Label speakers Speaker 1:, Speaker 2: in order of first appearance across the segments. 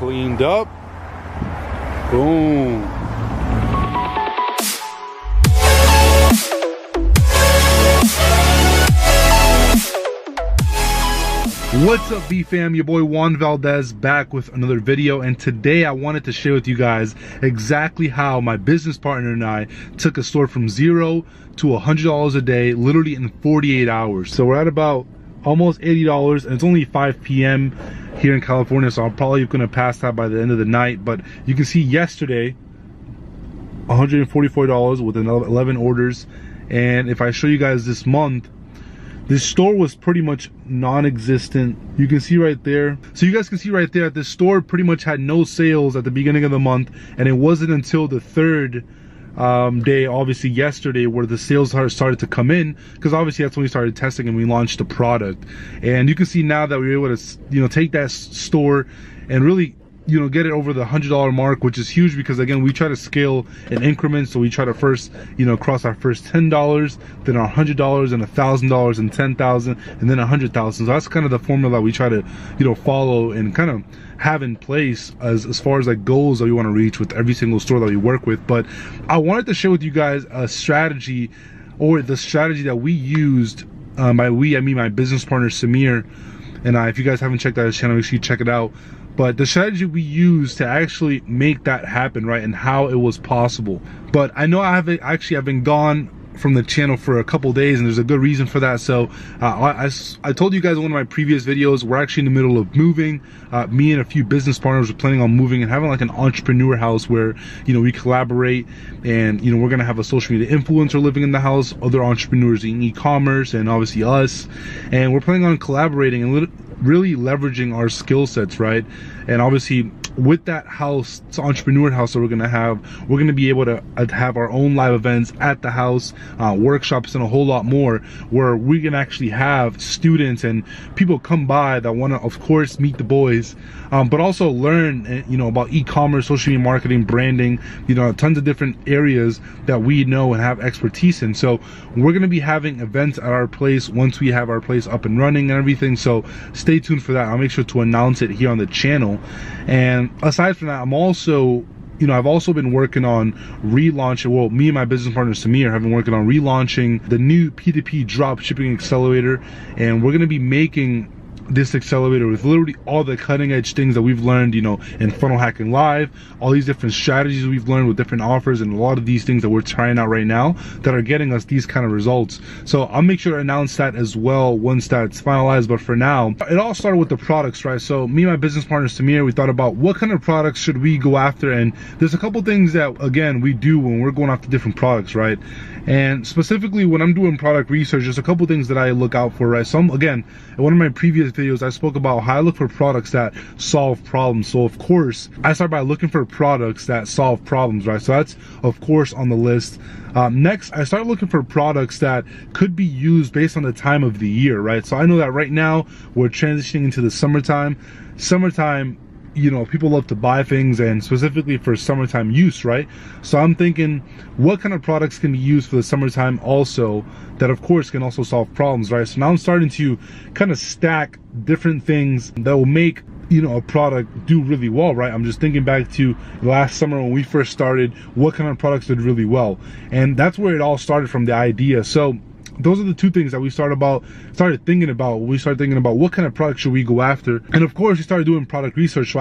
Speaker 1: cleaned up. Boom. What's up, B fam? Your boy Juan Valdex back with another video, and today I wanted to share with you guys exactly how my business partner and I took a store from $0 to $100 a day literally in 48 hours. So we're at about almost $80, and it's only 5 p.m. here in California, so I'm probably gonna pass that by the end of the night. But you can see yesterday $144 with 11 orders, and if I show you guys this month, this store was pretty much non-existent. You can see right there. So you guys can see right there that this store pretty much had no sales at the beginning of the month, and it wasn't until the third day, obviously yesterday, where the sales started to come in, because obviously that's when we started testing and we launched the product. And you can see now that we were able to, take that store and really, get it over the $100 mark, which is huge, because again, we try to scale in increments. So we try to first, cross our first $10, then our $100 and $1,000 and $10,000 and then $100,000. So that's kind of the formula that we try to, follow and kind of have in place as far as like goals that we want to reach with every single store that we work with. But I wanted to share with you guys a strategy, or the strategy that we used. By we, I mean my business partner Samir and I. If you guys haven't checked out his channel, make sure you check it out. But the strategy we used to actually make that happen, right, and how it was possible. But I know I've been gone from the channel for a couple days, and there's a good reason for that. So I told you guys in one of my previous videos, we're actually in the middle of moving. Me and a few business partners are planning on moving and having like an entrepreneur house where we collaborate, and we're gonna have a social media influencer living in the house, other entrepreneurs in e-commerce, and obviously us. And we're planning on collaborating and really leveraging our skill sets, right? And obviously with that house, it's an entrepreneur house that we're gonna be able to have our own live events at the house, workshops, and a whole lot more, where we can actually have students and people come by that want to, of course, meet the boys, but also learn about e-commerce, social media marketing, branding, tons of different areas that we know and have expertise in. So we're going to be having events at our place once we have our place up and running and everything. So stay tuned for that. I'll make sure to announce it here on the channel. And aside from that, I'm also I've also been working on relaunching, well, me and my business partner Samir have been working on relaunching the new P2P dropshipping accelerator, and we're going to be making this accelerator with literally all the cutting edge things that we've learned, in Funnel Hacking Live, all these different strategies we've learned with different offers, and a lot of these things that we're trying out right now that are getting us these kind of results. So I'll make sure to announce that as well once that's finalized. But for now, it all started with the products, right? So me and my business partner Samir, we thought about what kind of products should we go after, and there's a couple things that, again, we do when we're going after different products, right? And specifically when I'm doing product research, there's a couple things that I look out for, right? So again, in one of my previous videos, I spoke about how I look for products that solve problems. So of course, I start by looking for products that solve problems, right? So that's of course on the list. Next, I start looking for products that could be used based on the time of the year, right? So I know that right now we're transitioning into the summertime. People love to buy things, and specifically for summertime use, right? So I'm thinking, what kind of products can be used for the summertime also that of course can also solve problems, right? So now I'm starting to kind of stack different things that will make a product do really well, right? I'm just thinking back to last summer when we first started, what kind of products did really well, and that's where it all started, from the idea. So those are the two things that we started thinking about what kind of product should we go after. And of course we started doing product research. So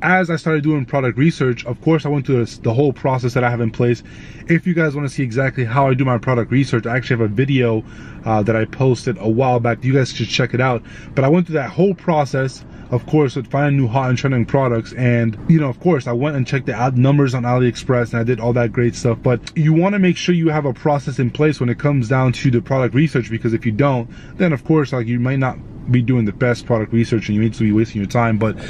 Speaker 1: as I started doing product research, of course I went through the whole process that I have in place. If you guys want to see exactly how I do my product research, I actually have a video that I posted a while back. You guys should check it out. But I went through that whole process, of course, with finding new hot and trending products. And of course I went and checked the ad numbers on AliExpress, and I did all that great stuff. But you want to make sure you have a process in place when it comes down to the product research, because if you don't, then of course you might not be doing the best product research, and you may be wasting your time. But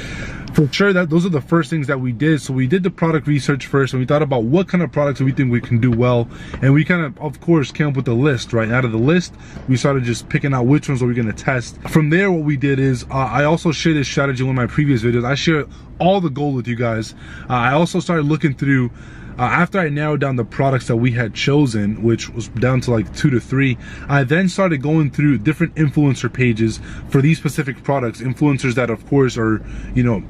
Speaker 1: for sure, those are the first things that we did. So we did the product research first, and we thought about what kind of products we think we can do well, and we kind of course came up with a list, right? And out of the list, we started just picking out which ones are we going to test. From there, what we did is I also shared this strategy in one of my previous videos. I shared all the gold with you guys. I also started looking through after I narrowed down the products that we had chosen, which was down to like 2 to 3, I then started going through different influencer pages for these specific products. Influencers that of course are, you know,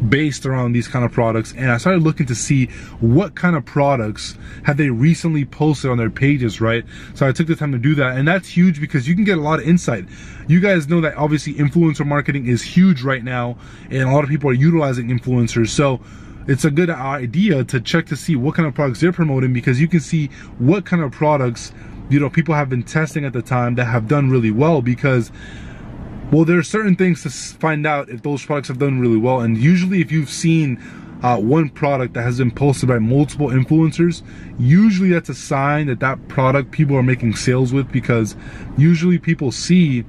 Speaker 1: based around these kind of products, and I started looking to see what kind of products have they recently posted on their pages, right? So I took the time to do that, and that's huge because you can get a lot of insight. You guys know that obviously influencer marketing is huge right now, and a lot of people are utilizing influencers, so it's a good idea to check to see what kind of products they're promoting, because you can see what kind of products, you know, people have been testing at the time that have done really well. Because, well, there are certain things to find out if those products have done really well, and usually if you've seen one product that has been posted by multiple influencers, usually that's a sign that that product people are making sales with, because usually people see,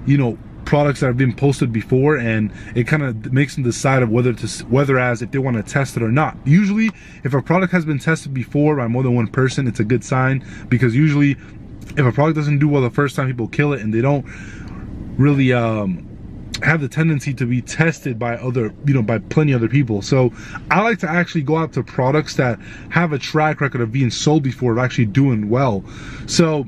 Speaker 1: you know, products that have been posted before, and it kind of makes them decide of whether if they want to test it or not. Usually if a product has been tested before by more than one person, it's a good sign, because usually if a product doesn't do well the first time, people kill it, and they don't really have the tendency to be tested by other, you know, by plenty of other people. So I like to actually go out to products that have a track record of being sold before, of actually doing well. So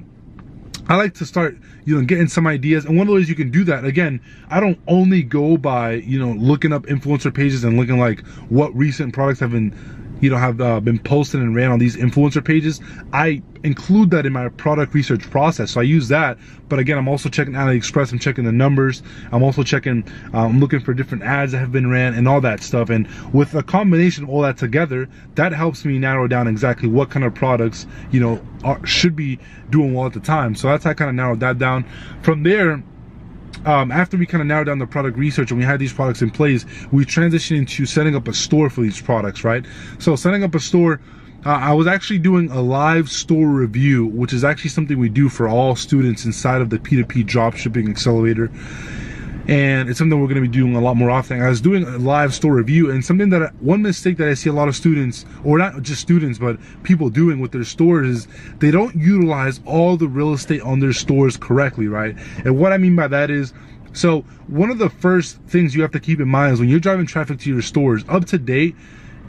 Speaker 1: I like to start, you know, getting some ideas. And one of the ways you can do that, again, I don't only go by, you know, looking up influencer pages and looking like what recent products have been, you know, have been posted and ran on these influencer pages. I include that in my product research process. So I use that. But again, I'm also checking AliExpress, I'm checking the numbers. I'm also checking, I'm looking for different ads that have been ran and all that stuff. And with a combination of all that together, that helps me narrow down exactly what kind of products, you know, should be doing well at the time. So that's how I kind of narrowed that down. From there, after we kind of narrowed down the product research and we had these products in place, we transitioned into setting up a store for these products, right? So setting up a store, I was actually doing a live store review, which is actually something we do for all students inside of the P2P Dropshipping Accelerator. And it's something we're going to be doing a lot more often. I was doing a live store review, and something that one mistake that I see a lot of students, or not just students, but people doing with their stores, is they don't utilize all the real estate on their stores correctly, right? And what I mean by that is, so one of the first things you have to keep in mind is when you're driving traffic to your stores, up to date,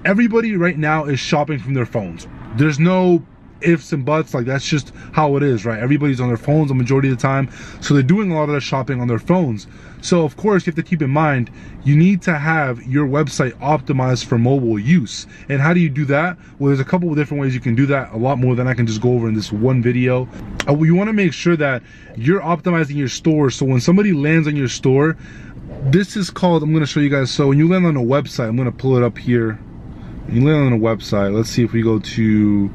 Speaker 1: everybody right now is shopping from their phones. There's no ifs and buts, like that's just how it is, right? Everybody's on their phones the majority of the time, so they're doing a lot of their shopping on their phones. So of course you have to keep in mind, you need to have your website optimized for mobile use. And how do you do that? Well, there's a couple of different ways you can do that, a lot more than I can just go over in this one video. You want to make sure that you're optimizing your store, so when somebody lands on your store, this is called, I'm going to show you guys, so when you land on a website, I'm going to pull it up here. You land on a website, let's see if we go to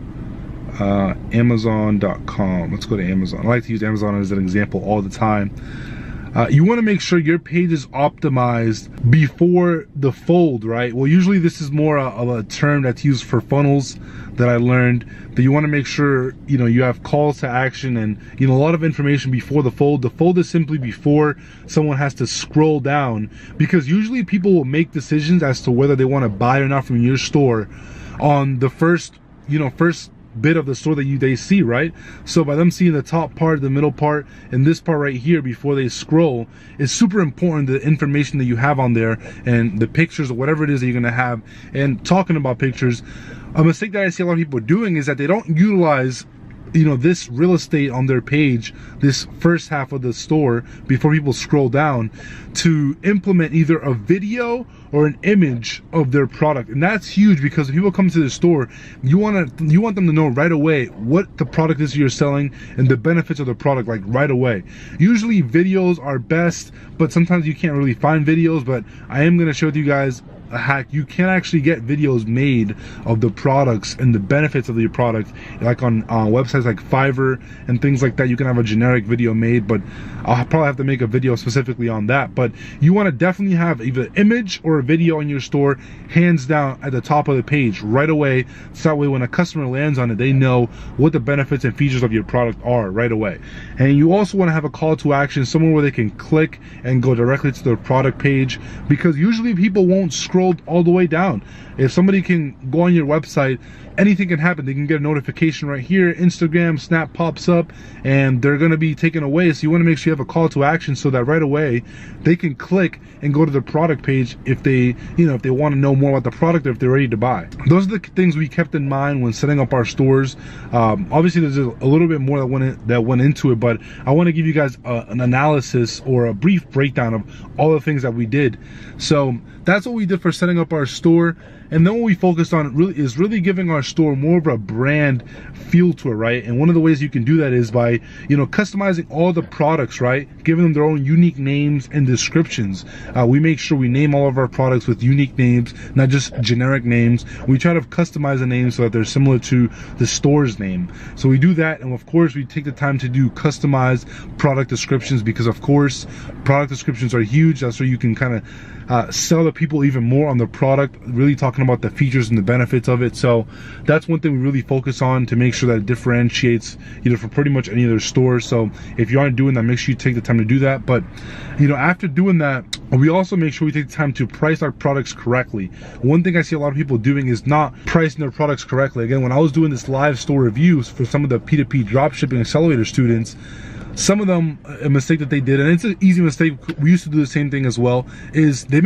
Speaker 1: Amazon.com. Let's go to Amazon. I like to use Amazon as an example all the time. You want to make sure your page is optimized before the fold, right? Well, usually this is more of a term that's used for funnels that I learned, that you want to make sure, you know, you have calls to action and, you know, a lot of information before the fold. The fold is simply before someone has to scroll down, because usually people will make decisions as to whether they want to buy or not from your store on the first bit of the store that they see, right? So by them seeing the top part, the middle part, and this part right here before they scroll, it's super important, the information that you have on there and the pictures or whatever it is that you're gonna have. And talking about pictures, a mistake that I see a lot of people doing is that they don't utilize, you know, this real estate on their page, this first half of the store, before people scroll down, to implement either a video or an image of their product. And that's huge, because when people come to the store, you want them to know right away what the product is you're selling and the benefits of the product, like right away. Usually videos are best, but sometimes you can't really find videos. But I am going to show you guys a hack. You can actually get videos made of the products and the benefits of your product, like on websites like Fiverr and things like that. You can have a generic video made, but I'll probably have to make a video specifically on that. But you want to definitely have either image or a video on your store, hands down, at the top of the page right away, so that way when a customer lands on it, they know what the benefits and features of your product are right away. And you also want to have a call to action, somewhere where they can click and go directly to their product page, because usually people won't scroll all the way down. If somebody can go on your website, anything can happen. They can get a notification right here, Instagram, Snap pops up, and they're going to be taken away. So you want to make sure you have a call to action, so that right away they can click and go to the product page if they, you know, if they want to know more about the product, or if they're ready to buy. Those are the things we kept in mind when setting up our stores. Obviously there's a little bit more that went into it, but I want to give you guys an analysis or a brief breakdown of all the things that we did. So that's what we did for setting up our store. And then what we focused on is really giving our store more of a brand feel to it, right? And one of the ways you can do that is by, you know, customizing all the products, right? Giving them their own unique names and descriptions. We make sure we name all of our products with unique names, not just generic names. We try to customize the names so that they're similar to the store's name. So we do that, and of course we take the time to do customized product descriptions, because of course product descriptions are huge. That's where you can kind of sell to people even more on the product, really talking about the features and the benefits of it. So that's one thing we really focus on to make sure that it differentiates, you know, for pretty much any other store. So if you aren't doing that, make sure you take the time to do that. But you know, after doing that, we also make sure we take the time to price our products correctly. One thing I see a lot of people doing is not pricing their products correctly. Again, when I was doing this live store reviews for some of the P2P dropshipping accelerator students, some of them, a mistake that they did, and it's an easy mistake, we used to do the same thing as well, is they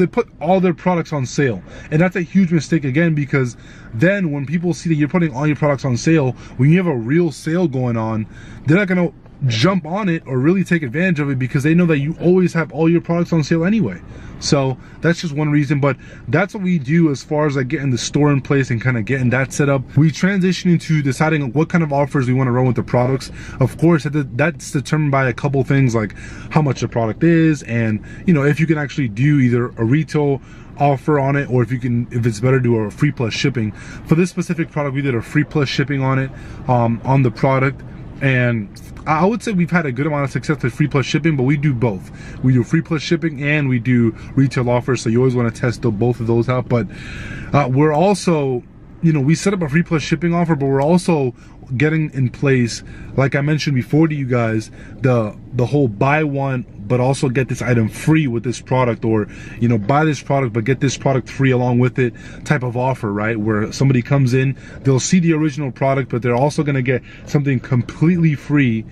Speaker 1: put all their products on sale. And that's a huge mistake, again, because then when people see that you're putting all your products on sale, when you have a real sale going on, they're not gonna jump on it or really take advantage of it, because they know that you always have all your products on sale anyway. So that's just one reason. But that's what we do as far as like getting the store in place and kind of getting that set up. We transition into deciding what kind of offers we want to run with the products. Of course, that's determined by a couple things, like how much the product is, and you know, if you can actually do either a retail offer on it, or if it's better to do a free plus shipping. For this specific product, we did a free plus shipping on it, on the product. And I would say we've had a good amount of success with free plus shipping, but we do both. We do free plus shipping and we do retail offers, so you always want to test both of those out. But we're also, you know, we set up a free plus shipping offer, but we're also getting in place, like I mentioned before to you guys, the whole buy one but also get this item free with this product, or you know, buy this product but get this product free along with it type of offer, right? Where somebody comes in, they'll see the original product, but they're also going to get something completely free,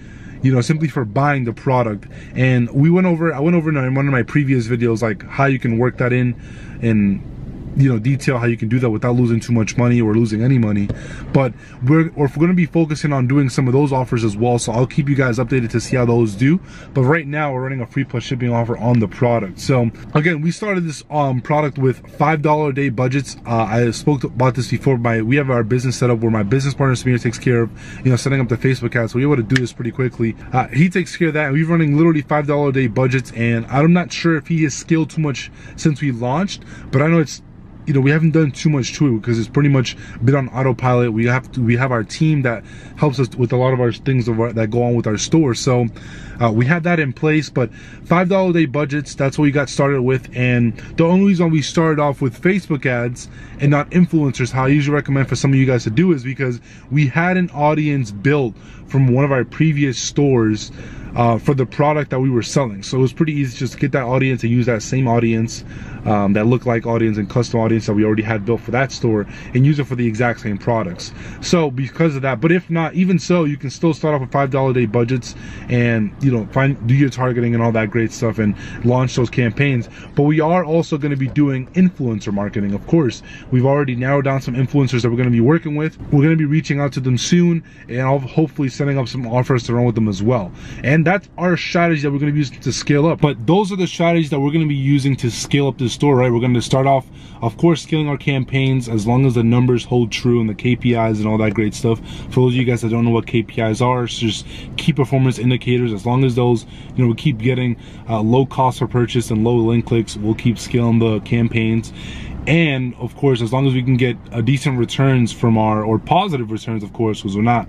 Speaker 1: you know, simply for buying the product. And I went over in one of my previous videos, like how you can work that in, and you know, detail how you can do that without losing too much money or losing any money. But we're going to be focusing on doing some of those offers as well, so I'll keep you guys updated to see how those do. But right now we're running a free plus shipping offer on the product. So again, we started this product with $5 a day budgets. I spoke about this before. We have our business set up where my business partner Samir takes care of, you know, setting up the Facebook ads, so we're able to do this pretty quickly. He takes care of that, and we're running literally $5 a day budgets. And I'm not sure if he has scaled too much since we launched, but I know it's, you know, we haven't done too much to it because it's pretty much been on autopilot. We have our team that helps us with a lot of our things that go on with our store. So we had that in place. But $5 a day budgets, that's what we got started with. And the only reason we started off with Facebook ads and not influencers, how I usually recommend for some of you guys to do, is because we had an audience built from one of our previous stores for the product that we were selling. So it was pretty easy just to get that audience and use that same audience, that look-like audience and custom audience that we already had built for that store, and use it for the exact same products. So because of that, but if not, even so, you can still start off with $5 a day budgets and, you know, do your targeting and all that great stuff and launch those campaigns. But we are also going to be doing influencer marketing. Of course, we've already narrowed down some influencers that we're going to be working with. We're going to be reaching out to them soon, and I'll hopefully setting up some offers to run with them as well. And that's our strategy that we're going to be using to scale up. But those are the strategies that we're going to be using to scale up this store, right? We're going to start off, of course, scaling our campaigns as long as the numbers hold true and the KPIs and all that great stuff. For those of you guys that don't know what KPIs are, it's just key performance indicators. As long as those, you know, we keep getting low cost per purchase and low link clicks, we'll keep scaling the campaigns. And of course, as long as we can get a decent returns from or positive returns, of course, because we're not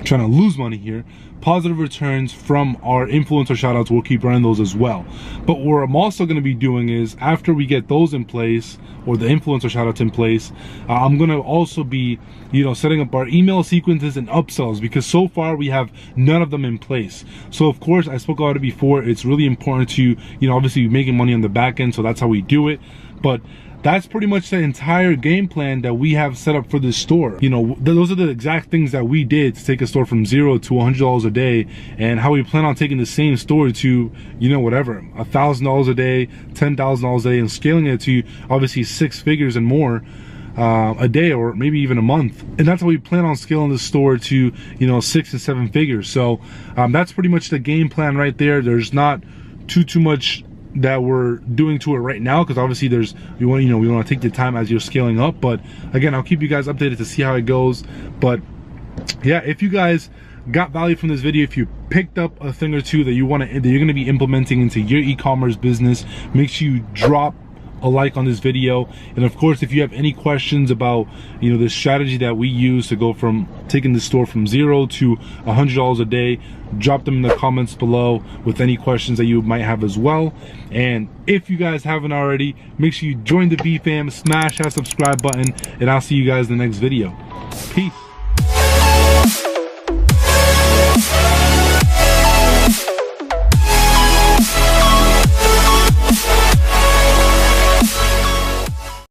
Speaker 1: trying to lose money here, positive returns from our influencer shoutouts, we'll keep running those as well. But what I'm also going to be doing is, after we get those in place, or the influencer shoutouts in place, I'm going to also be, you know, setting up our email sequences and upsells, because so far we have none of them in place. So of course, I spoke about it before, it's really important to, you know, obviously making money on the back end, so that's how we do it. But that's pretty much the entire game plan that we have set up for this store. You know, those are the exact things that we did to take a store from $0 to $100 a day, and how we plan on taking the same store to, you know, whatever, $1,000 a day, $10,000 a day, and scaling it to obviously 6 figures and more a day, or maybe even a month. And that's how we plan on scaling the store to, you know, 6 and 7 figures. So that's pretty much the game plan right there. There's not too much that we're doing to it right now, because obviously we want to take the time as you're scaling up. But again, I'll keep you guys updated to see how it goes. But yeah, if you guys got value from this video, if you picked up a thing or two that you're going to be implementing into your e-commerce business, make sure you drop a like on this video. And of course, if you have any questions about the strategy that we use to go from taking the store from $0 to $100 a day, drop them in the comments below with any questions that you might have as well. And if you guys haven't already, make sure you join the B fam, smash that subscribe button, and I'll see you guys in the next video. Peace.